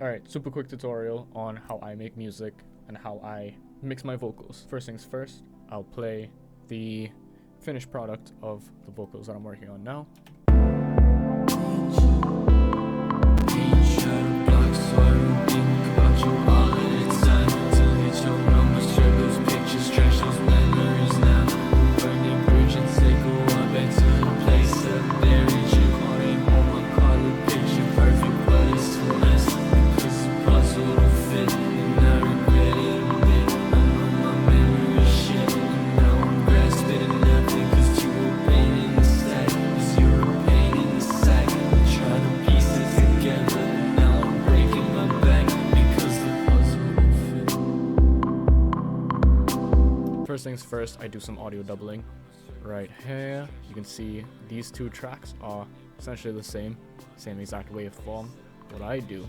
Alright, super quick tutorial on how I make music and how I mix my vocals. First things first, I'll play the finished product of the vocals that I'm working on now. First things first, I do some audio doubling. Right here, you can see these two tracks are essentially the same exact waveform. What I do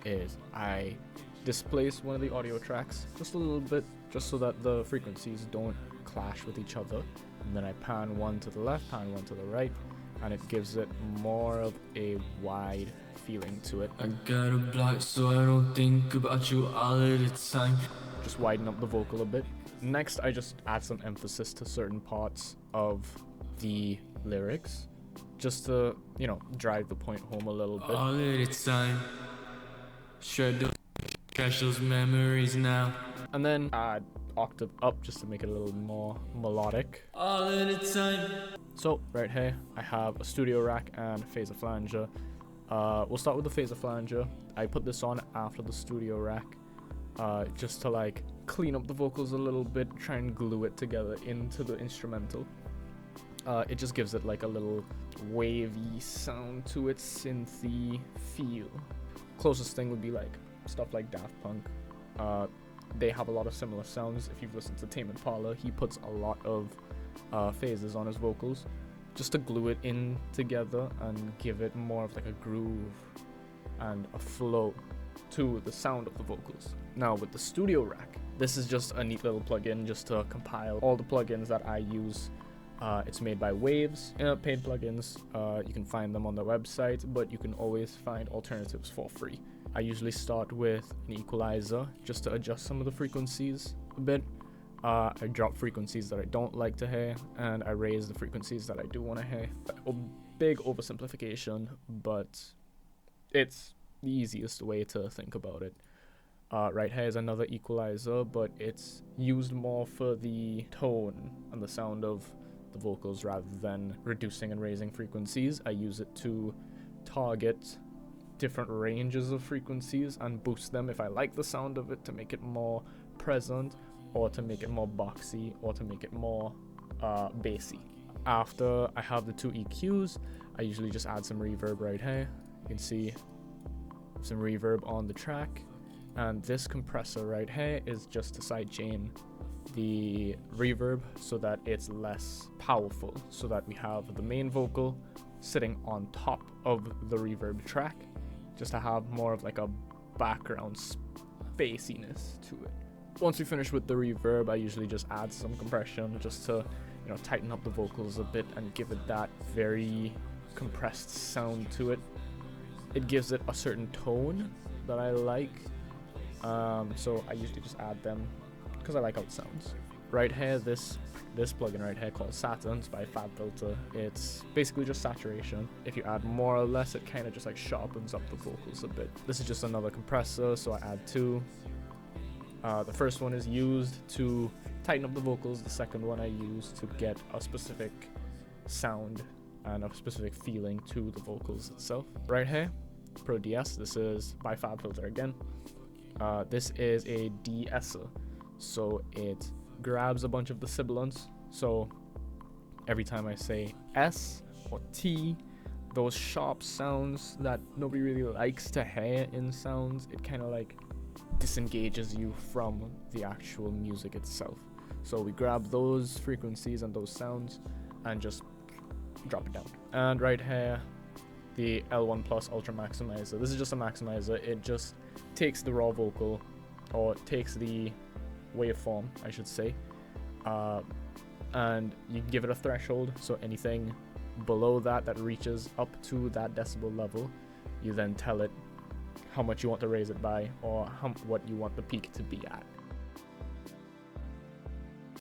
is I displace one of the audio tracks just a little bit, just so that the frequencies don't clash with each other. And then I pan one to the left, pan one to the right, and it gives it more of a wide feeling to it. I got a block so I don't think about you all of the time. Just widen up the vocal a bit. Next, I just add some emphasis to certain parts of the lyrics, just to, drive the point home a little bit. All of the time, shred those, trash those memories now. And then add octave up just to make it a little more melodic. All of the time. So right here, I have a studio rack and phaser flanger. We'll start with the phaser flanger. I put this on after the studio rack, just to clean up the vocals a little bit, try and glue it together into the instrumental. It just gives it a little wavy sound to it, synthy feel. Closest thing would be stuff like Daft Punk. They have a lot of similar sounds. If you've listened to Tame Impala, he puts a lot of phases on his vocals just to glue it in together and give it more of a groove and a flow to the sound of the vocals. Now with the studio rack, this is just a neat little plugin just to compile all the plugins that I use. It's made by Waves, paid plugins. You can find them on the website, but you can always find alternatives for free. I usually start with an equalizer just to adjust some of the frequencies a bit. I drop frequencies that I don't like to hear, and I raise the frequencies that I do want to hear. A big oversimplification, but it's the easiest way to think about it. Right here is another equalizer, but it's used more for the tone and the sound of the vocals rather than reducing and raising frequencies. I use it to target different ranges of frequencies and boost them if I like the sound of it, to make it more present, or to make it more boxy, or to make it more bassy. After I have the two EQs, I usually just add some reverb right here. You can see some reverb on the track. And this compressor right here is just to sidechain the reverb so that it's less powerful, so that we have the main vocal sitting on top of the reverb track, just to have more of a background spaciness to it. Once we finish with the reverb, I usually just add some compression just to tighten up the vocals a bit and give it that very compressed sound to it. It gives it a certain tone that I like. So I usually just add them because I like how it sounds. Right here, this plugin right here called Saturn's by FabFilter. It's basically just saturation. If you add more or less, it kind of just sharpens up the vocals a bit. This is just another compressor, so I add two. The first one is used to tighten up the vocals. The second one I use to get a specific sound and a specific feeling to the vocals itself. Right here, Pro DS. This is by FabFilter again. This is a de-esser, so it grabs a bunch of the sibilants. So every time I say S or T, those sharp sounds that nobody really likes to hear in sounds, it kind of disengages you from the actual music itself. So we grab those frequencies and those sounds and just drop it down. And right here, the L1 Plus Ultra Maximizer. This is just a maximizer. It just takes the raw vocal, or takes the waveform, I should say, and you can give it a threshold. So anything below that reaches up to that decibel level, you then tell it how much you want to raise it by, or what you want the peak to be at.